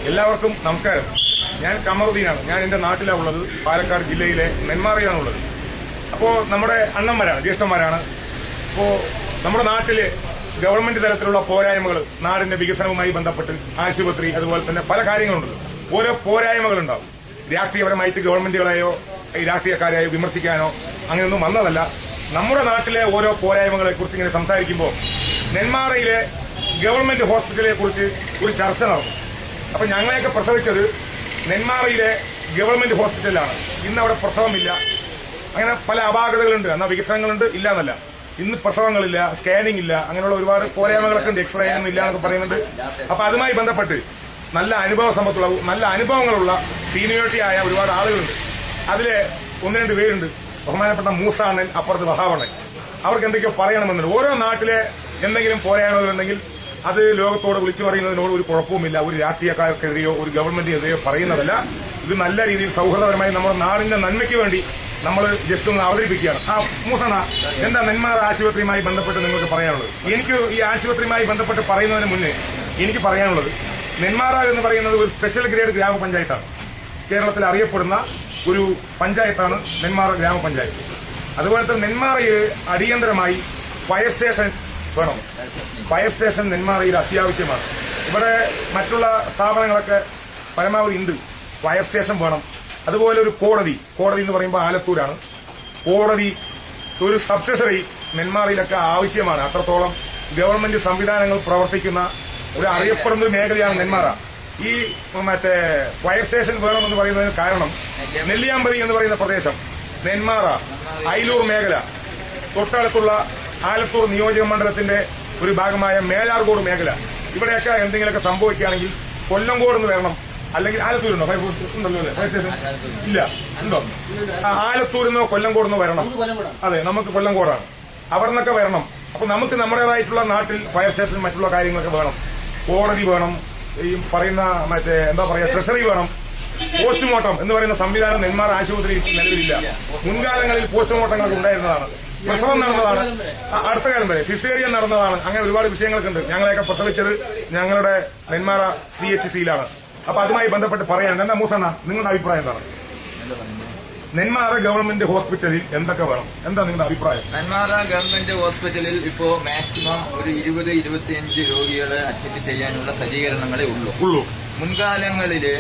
എല്ലാവർക്കും നമസ്കാരം. ഞാൻ കമറുദ്ദീനാണ്. ഞാൻ എൻ്റെ നാട്ടിലാണ് ഉള്ളത്. പാലക്കാട് ജില്ലയിലെ നെന്മാറയിലാണുള്ളത്. അപ്പോൾ നമ്മുടെ അണ്ണന്മാരാണ്, ജ്യേഷ്ഠന്മാരാണ്. അപ്പോൾ നമ്മുടെ നാട്ടിൽ ഗവൺമെന്റ് തലത്തിലുള്ള പോരായ്മകൾ, നാടിന്റെ വികസനവുമായി ബന്ധപ്പെട്ട് ആശുപത്രി, അതുപോലെ തന്നെ പല കാര്യങ്ങളുണ്ട്. ഓരോ പോരായ്മകളുണ്ടാവും. രാഷ്ട്രീയപരമായിട്ട് ഗവൺമെന്റുകളെയോ രാഷ്ട്രീയക്കാരെയോ വിമർശിക്കാനോ അങ്ങനെയൊന്നും വന്നതല്ല. നമ്മുടെ നാട്ടിലെ ഓരോ പോരായ്മകളെ കുറിച്ച് ഇങ്ങനെ സംസാരിക്കുമ്പോൾ നെന്മാറയിലെ ഗവൺമെന്റ് ഹോസ്പിറ്റലിനെ കുറിച്ച് ഒരു ചർച്ച നടന്നു. അപ്പൊ ഞങ്ങളെയൊക്കെ പ്രസവിച്ചത് നെന്മാറയിലെ ഗവൺമെന്റ് ഹോസ്പിറ്റലിലാണ്. ഇന്ന് അവിടെ പ്രസവമില്ല. അങ്ങനെ പല അപാകതകളുണ്ട്. എന്നാൽ വികസനങ്ങളുണ്ട്, ഇല്ല എന്നല്ല. ഇന്ന് പ്രസവങ്ങളില്ല, സ്കാനിംഗ് ഇല്ല, അങ്ങനെയുള്ള ഒരുപാട് പോരായ്മകളൊക്കെ ഉണ്ട്. എക്സ്റേ ഒന്നും ഇല്ല എന്നൊക്കെ പറയുന്നുണ്ട്. അപ്പൊ അതുമായി ബന്ധപ്പെട്ട് നല്ല അനുഭവ സമ്പത്തുള്ള, നല്ല അനുഭവങ്ങളുള്ള സീനിയോറിറ്റി ആയ ഒരുപാട് ആളുകളുണ്ട്. അതിലെ ഒന്ന് രണ്ട് പേരുണ്ട്. ബഹുമാനപ്പെട്ട മൂസാണ്ണൻ, അപ്പുറത്ത് വഹാവണ്ണൻ. അവർക്ക് എന്തൊക്കെയോ പറയണമെന്നുണ്ട്. ഓരോ നാട്ടിലെ എന്തെങ്കിലും പോരായ്മകളുണ്ടെങ്കിൽ അത് ലോകത്തോട് വിളിച്ചു പറയുന്നതിനോട് ഒരു കുഴപ്പവുമില്ല. ഒരു രാഷ്ട്രീയക്കാർക്കെതിരെയോ ഒരു ഗവൺമെന്റിനെതിരെയോ പറയുന്നതല്ല. ഇത് നല്ല രീതിയിൽ സൗഹൃദപരമായി നമ്മുടെ നാടിന്റെ നന്മയ്ക്ക് വേണ്ടി നമ്മൾ ജസ്റ്റ് ഒന്ന് അവതരിപ്പിക്കുകയാണ്. മൂസണ്ണ, എന്താ നെന്മാറ ആശുപത്രിയുമായി ബന്ധപ്പെട്ട് നിങ്ങൾക്ക് പറയാനുള്ളത്? എനിക്ക് ഈ ആശുപത്രിയുമായി ബന്ധപ്പെട്ട് പറയുന്നതിന് മുന്നേ എനിക്ക് പറയാനുള്ളത്, നെന്മാറ എന്ന് പറയുന്നത് ഒരു സ്പെഷ്യൽ ഗ്രേഡ് ഗ്രാമപഞ്ചായത്താണ്. കേരളത്തിൽ അറിയപ്പെടുന്ന ഒരു പഞ്ചായത്താണ് നെന്മാറ ഗ്രാമപഞ്ചായത്ത്. അതുപോലെ തന്നെ നെന്മാറയിൽ അടിയന്തരമായി ഫയർ സ്റ്റേഷൻ വേണം. ഫയർ സ്റ്റേഷൻ നെന്മാറയിൽ അത്യാവശ്യമാണ്. ഇവിടെ മറ്റുള്ള സ്ഥാപനങ്ങളൊക്കെ പരമാവധി ഉണ്ട്. ഫയർ സ്റ്റേഷൻ വേണം. അതുപോലെ ഒരു കോടതി എന്ന് പറയുമ്പോൾ ആലത്തൂരാണ്. കോടതി, ഒരു സബ് ട്രഷറി നെന്മാറയിലൊക്കെ ആവശ്യമാണ്. അത്രത്തോളം ഗവൺമെന്റ് സംവിധാനങ്ങൾ പ്രവർത്തിക്കുന്ന ഒരു അറിയപ്പെടുന്ന ഒരു മേഖലയാണ് നെന്മാറ. ഈ ഫയർ സ്റ്റേഷൻ വേണമെന്ന് പറയുന്നതിന് കാരണം, നെല്ലിയാമ്പതി എന്ന് പറയുന്ന പ്രദേശം, നെന്മാറ, അയിലൂർ മേഖല, തൊട്ടടുത്തുള്ള ആലത്തൂർ നിയോജക മണ്ഡലത്തിന്റെ ഒരു ഭാഗമായ മേലാർകോട് മേഖല, ഇവിടെയൊക്കെ എന്തെങ്കിലുമൊക്കെ സംഭവിക്കുകയാണെങ്കിൽ കൊല്ലംകോട് നിന്ന് വരണം. അല്ലെങ്കിൽ ആലത്തൂരുണ്ടോ ഉണ്ടല്ലോ അല്ലേ ഫയർ സ്റ്റേഷൻ? ഇല്ല, ഉണ്ടോ? ആലത്തൂരിൽ നിന്നോ കൊല്ലംകോട് നിന്നോ വരണം. അതെ, നമുക്ക് കൊല്ലംകോടാണ്. അവിടെ നിന്നൊക്കെ വരണം. അപ്പൊ നമുക്ക് നമ്മുടേതായിട്ടുള്ള നാട്ടിൽ ഫയർ സ്റ്റേഷൻ, മറ്റുള്ള കാര്യങ്ങളൊക്കെ വേണം. കോടതി വേണം. ഈ പറയുന്ന എന്താ പറയാ, ട്രഷറി വേണം. പോസ്റ്റ്മോർട്ടം എന്ന് പറയുന്ന സംവിധാനം നെന്മാറ ആശുപത്രിയിൽ നിലവിലില്ല. മുൻകാലങ്ങളിൽ പോസ്റ്റ്മോർട്ടങ്ങളൊക്കെ ഉണ്ടായിരുന്നതാണ്. പ്രസവം നടന്നതാണ്. അടുത്ത കാലം വരെ സിസേറിയൻ നടന്നതാണ്. അങ്ങനെ ഒരുപാട് വിഷയങ്ങളൊക്കെ ഉണ്ട്. ഞങ്ങളെയൊക്കെ പ്രസവിച്ചത് ഞങ്ങളുടെ നെന്മാറ CHCയിലാണ്. അപ്പൊ അതുമായി ബന്ധപ്പെട്ട് പറയാൻ എന്താ മൂസണ്ണ, നിങ്ങളുടെ അഭിപ്രായം എന്താണ്? നെന്മാറ ഗവൺമെന്റ് ഹോസ്പിറ്റലിൽ എന്തൊക്കെ വേണം? എന്താ നിങ്ങളുടെ അഭിപ്രായം? നെന്മാറ ഗവൺമെന്റ് ഹോസ്പിറ്റലിൽ ഇപ്പോ മാക്സിമം ഒരു 20-25 രോഗികളെ അഡ്മിറ്റ് ചെയ്യാനുള്ള സജ്ജീകരണങ്ങളേ ഉള്ളൂ. മുൻകാലങ്ങളില്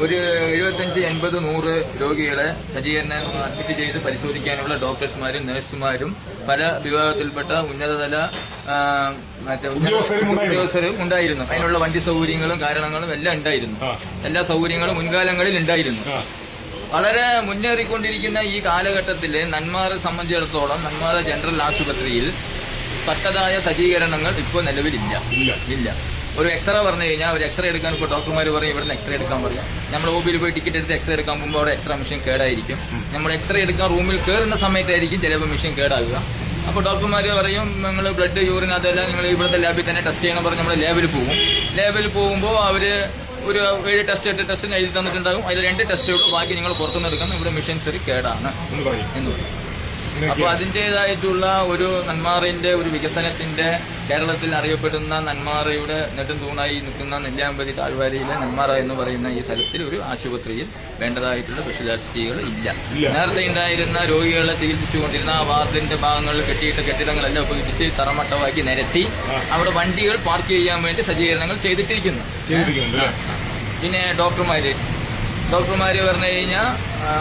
ഒരു 75-80-100 രോഗികളെ സജ്ജീകരണം അഡ്മിറ്റ് ചെയ്ത് പരിശോധിക്കാനുള്ള ഡോക്ടേഴ്സുമാരും നഴ്സുമാരും പല വിഭാഗത്തിൽപ്പെട്ട ഉന്നതതല ഉദ്യോഗസ്ഥരും ഉണ്ടായിരുന്നു. അതിനുള്ള വണ്ടി സൗകര്യങ്ങളും കാരണങ്ങളും എല്ലാം ഉണ്ടായിരുന്നു. എല്ലാ സൗകര്യങ്ങളും മുൻകാലങ്ങളിൽ ഉണ്ടായിരുന്നു. വളരെ മുന്നേറിക്കൊണ്ടിരിക്കുന്ന ഈ കാലഘട്ടത്തിൽ നെന്മാറയെ സംബന്ധിച്ചിടത്തോളം നെന്മാറ ജനറൽ ആശുപത്രിയിൽ തക്കതായ സജ്ജീകരണങ്ങൾ ഇപ്പോൾ നിലവിലില്ല. ഒരു എക്സ്റേ പറഞ്ഞു കഴിഞ്ഞാൽ ഒരു എക്സ്റേ എടുക്കാൻ ഇപ്പോൾ ഡോക്ടർമാർ പറയും ഇവിടുന്ന് എക്സ്റേ എടുക്കാൻ പറയും. നമ്മൾ OPയിൽ പോയി ടിക്കറ്റ് എടുത്ത് എക്സ്റേ എടുക്കാൻ പോകുമ്പോൾ അവിടെ എക്സ്റേ മെഷീൻ കേടായിരിക്കും. നമ്മൾ എക്സ്റേ എടുക്കാൻ റൂമിൽ കയറുന്ന സമയത്തായിരിക്കും ചിലപ്പോൾ മെഷീൻ കേടാകുക. അപ്പോൾ ഡോക്ടർമാർ പറയും നിങ്ങൾ ബ്ലഡ്, യൂറിൻ അതെല്ലാം നിങ്ങൾ ഇവിടുത്തെ ലാബിൽ തന്നെ ടെസ്റ്റ് ചെയ്യണം പറഞ്ഞ് നമ്മൾ ലാബിൽ പോകും. ലാബിൽ പോകുമ്പോൾ അവർ ഒരു 7 ടെസ്റ്റ് 8 ടെസ്റ്റ് എഴുതി തന്നിട്ടുണ്ടാകും. അതിൽ 2 ടെസ്റ്റുള്ളൂ, ബാക്കി നിങ്ങൾ പുറത്തുനിന്ന് എടുക്കുന്ന ഇവിടെ മെഷീൻസ് കേടാണ് എന്ന് പറയും. അപ്പോൾ അതിൻ്റെതായിട്ടുള്ള ഒരു നെന്മാറയുടെ ഒരു വികസനത്തിന്റെ, കേരളത്തിൽ അറിയപ്പെടുന്ന നെന്മാറയുടെ നെടും തൂണായി നിൽക്കുന്ന നെല്ലിയാമ്പതി താഴ്വാരയിലെ നെന്മാറ എന്ന് പറയുന്ന ഈ സ്ഥലത്തിൽ ഒരു ആശുപത്രിയിൽ വേണ്ടതായിട്ടുള്ള സ്പെഷ്യാലിറ്റികൾ ഇല്ല. നേരത്തെ ഉണ്ടായിരുന്ന രോഗികളെ ചികിത്സിച്ചുകൊണ്ടിരുന്ന ആ വാർഡിന്റെ ഭാഗങ്ങളിൽ കെട്ടിയിട്ട കെട്ടിടങ്ങളെല്ലാം ഉപയോഗിച്ച് തറമട്ടമാക്കി നിരത്തി അവിടെ വണ്ടികൾ പാർക്ക് ചെയ്യാൻ വേണ്ടി സജ്ജീകരണങ്ങൾ ചെയ്തിട്ടിരിക്കുന്നു. പിന്നെ ഡോക്ടർമാര് പറഞ്ഞു കഴിഞ്ഞാൽ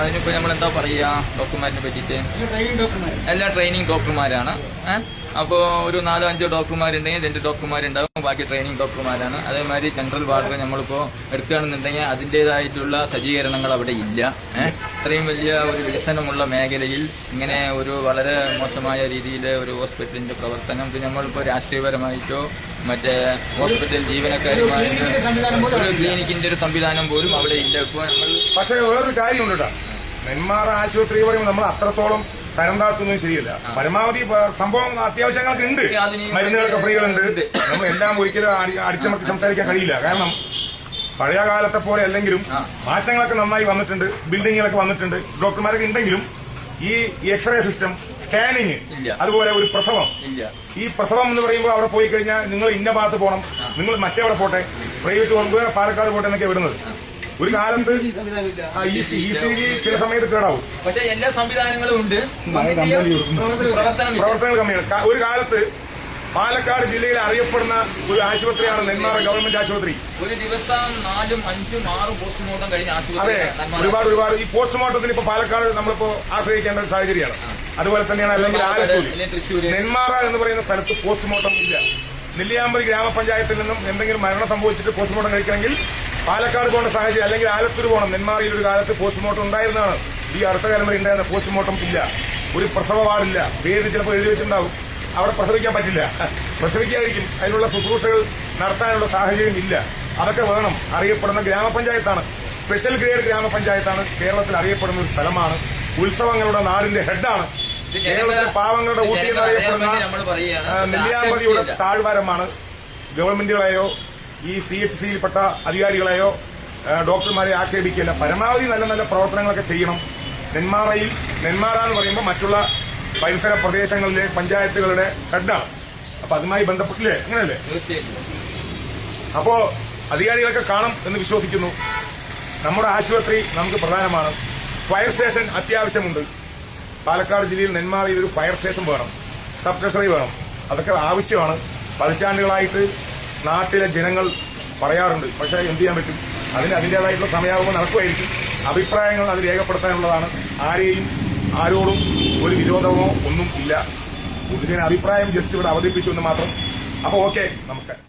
അതിനിപ്പോ നമ്മൾ എന്താ പറയുക, ഡോക്ടർമാരിനെ പറ്റിയിട്ട് എല്ലാം ട്രെയിനിങ് ഡോക്ടർമാരാണ്. അപ്പോൾ ഒരു 4-5 ഡോക്ടർമാരുണ്ടെങ്കിൽ 2 ഡോക്ടർമാരുണ്ടാകും, ബാക്കി ട്രെയിനിങ് ഡോക്ടർമാരാണ്. അതേമാതിരി ജനറൽ വാർഡ് നമ്മളിപ്പോൾ എടുക്കുകയാണെന്നുണ്ടെങ്കിൽ അതിൻ്റെതായിട്ടുള്ള സജ്ജീകരണങ്ങൾ അവിടെ ഇല്ല. ഇത്രയും വലിയ ഒരു വികസനമുള്ള മേഖലയിൽ ഇങ്ങനെ ഒരു വളരെ മോശമായ രീതിയിൽ ഒരു ഹോസ്പിറ്റലിന്റെ പ്രവർത്തനം, പിന്നെ നമ്മളിപ്പോൾ രാഷ്ട്രീയപരമായിട്ടോ മറ്റേ ഹോസ്പിറ്റൽ ജീവനക്കാരുമായിട്ട് ഒരു ക്ലിനിക്കിന്റെ ഒരു സംവിധാനം പോലും അവിടെ ഇല്ല. ഇപ്പോൾ നമ്മൾ പക്ഷേ വേറൊരു കാര്യമുണ്ട് കേട്ടോ, നെന്മാറ ആശുപത്രി പറയുമ്പോൾ നമ്മൾ അത്രത്തോളം തരം താഴ്ത്തുന്നത് ശരിയല്ല. പരമാവധി സംഭവം അത്യാവശ്യങ്ങൾക്ക് ഉണ്ട്. മരുന്നുകളൊക്കെ ഫ്രീകളുണ്ട്. നമ്മൾ എല്ലാം ഒരിക്കലും അടിച്ചമർത്തി സംസാരിക്കാൻ കഴിയില്ല. കാരണം പഴയ കാലത്തെ പോലെ അല്ലെങ്കിലും മാറ്റങ്ങളൊക്കെ നന്നായി വന്നിട്ടുണ്ട്. ബിൽഡിങ്ങുകളൊക്കെ വന്നിട്ടുണ്ട്. ഡോക്ടർമാരൊക്കെ ഉണ്ടെങ്കിലും ഈ എക്സ്റേ സിസ്റ്റം, സ്കാനിങ്, അതുപോലെ ഒരു പ്രസവം, ഈ പ്രസവം എന്ന് പറയുമ്പോൾ അവിടെ പോയി കഴിഞ്ഞാൽ നിങ്ങൾ ഇന്ന ഭാഗത്ത് പോകണം, നിങ്ങൾ മറ്റേവിടെ പോട്ടെ, പ്രൈവറ്റ് കൊണ്ട് പാലക്കാട് പോട്ടെ എന്നൊക്കെ വിടുന്നത്. ഒരു കാലത്ത് ECG ചില സമയത്ത് കേടാവും, പക്ഷെ എല്ലാ സംവിധാനങ്ങളും ഉണ്ട്, പ്രവർത്തനങ്ങൾ കമ്മിയാണ്. ഒരു കാലത്ത് പാലക്കാട് ജില്ലയിൽ അറിയപ്പെടുന്ന ഒരു ആശുപത്രിയാണ് നെന്മാറ ഗവൺമെന്റ് ആശുപത്രി. ഒരു ദിവസം 4, 5, 6 പോസ്റ്റ്മോർട്ടം കഴിഞ്ഞ അതെ, ഒരുപാട് ഈ പോസ്റ്റ്മോർട്ടത്തിന് ഇപ്പൊ പാലക്കാട് നമ്മളിപ്പോ ആശ്രയിക്കേണ്ട ഒരു സാഹചര്യമാണ്. അതുപോലെ തന്നെയാണ് അല്ലെങ്കിൽ ആലത്തൂർ, നെന്മാറ എന്ന് പറയുന്ന സ്ഥലത്ത് പോസ്റ്റ്മോർട്ടം ഇല്ല. നെല്ലിയാമ്പതി ഗ്രാമപഞ്ചായത്തിൽ നിന്നും എന്തെങ്കിലും മരണം സംഭവിച്ചിട്ട് പോസ്റ്റ്മോർട്ടം കഴിക്കണമെങ്കിൽ പാലക്കാട് പോകേണ്ട സാഹചര്യം, അല്ലെങ്കിൽ ആലത്തൂർ പോകണം. നെന്മാറയിൽ ഒരു കാലത്ത് പോസ്റ്റ്മോർട്ടം ഉണ്ടായിരുന്നതാണ്. ഈ അടുത്ത കാലം വരെ ഉണ്ടായിരുന്ന പോസ്റ്റ്മോർട്ടം ഇല്ല. ഒരു പ്രസവ വാർഡില്ല. പേര് ചിലപ്പോൾ എഴുതി വെച്ചിട്ടുണ്ടാവും, അവിടെ പ്രസവിക്കാൻ പറ്റില്ല, പ്രസവിക്കാതിരിക്കും. അതിനുള്ള ശുശ്രൂഷകൾ നടത്താനുള്ള സാഹചര്യം ഇല്ല. അതൊക്കെ വേണം. അറിയപ്പെടുന്ന ഗ്രാമപഞ്ചായത്താണ്, സ്പെഷ്യൽ ഗ്രേഡ് ഗ്രാമപഞ്ചായത്താണ്. കേരളത്തിൽ അറിയപ്പെടുന്ന ഒരു സ്ഥലമാണ്. ഉത്സവങ്ങളുടെ നാടിന്റെ ഹെഡാണ്. കേരളത്തിലെ പാവങ്ങളുടെ ഊട്ടി എന്നറിയപ്പെടുന്ന നെല്ലിയാമ്പതിയുടെ താഴ്വാരമാണ്. ഗവൺമെന്റുകളെയോ ഈ CHCയിൽപ്പെട്ട അധികാരികളെയോ ഡോക്ടർമാരെ ആക്ഷേപിക്കില്ല. പരമാവധി നല്ല നല്ല പ്രവർത്തനങ്ങളൊക്കെ ചെയ്യണം. നെന്മാറ എന്ന് പറയുമ്പോൾ മറ്റുള്ള പരിസര പ്രദേശങ്ങളിലെ പഞ്ചായത്തുകളുടെ ഹെഡാണ്. അപ്പൊ അതുമായി ബന്ധപ്പെട്ടില്ലേ, അങ്ങനെയല്ലേ? അപ്പോ അധികാരികളൊക്കെ കാണും എന്ന് വിശ്വസിക്കുന്നു. നമ്മുടെ ആശുപത്രി നമുക്ക് പ്രധാനമാണ്. Fire station അത്യാവശ്യമുണ്ട്. പാലക്കാട് ജില്ലയിൽ നെന്മാറയിൽ ഒരു ഫയർ സ്റ്റേഷൻ വേണം, സബ് ട്രഷറി വേണം. അതൊക്കെ ആവശ്യമാണ്. പതിറ്റാണ്ടുകളായിട്ട് നാട്ടിലെ ജനങ്ങൾ പറയാറുണ്ട്. പക്ഷേ എന്ത് ചെയ്യാൻ പറ്റും? അതിന് അതിൻ്റേതായിട്ടുള്ള സമയമാകുമ്പോൾ നടക്കുമായിരിക്കും. അഭിപ്രായങ്ങൾ അത് രേഖപ്പെടുത്താനുള്ളതാണ്. ആരോടും ഒരു വിരോധമോ ഒന്നും ഇല്ല. പൊതുജന അഭിപ്രായം ജസ്റ്റ് ഇവിടെ അവതരിപ്പിച്ചു എന്ന് മാത്രം. അപ്പോൾ ഓക്കെ, നമസ്കാരം.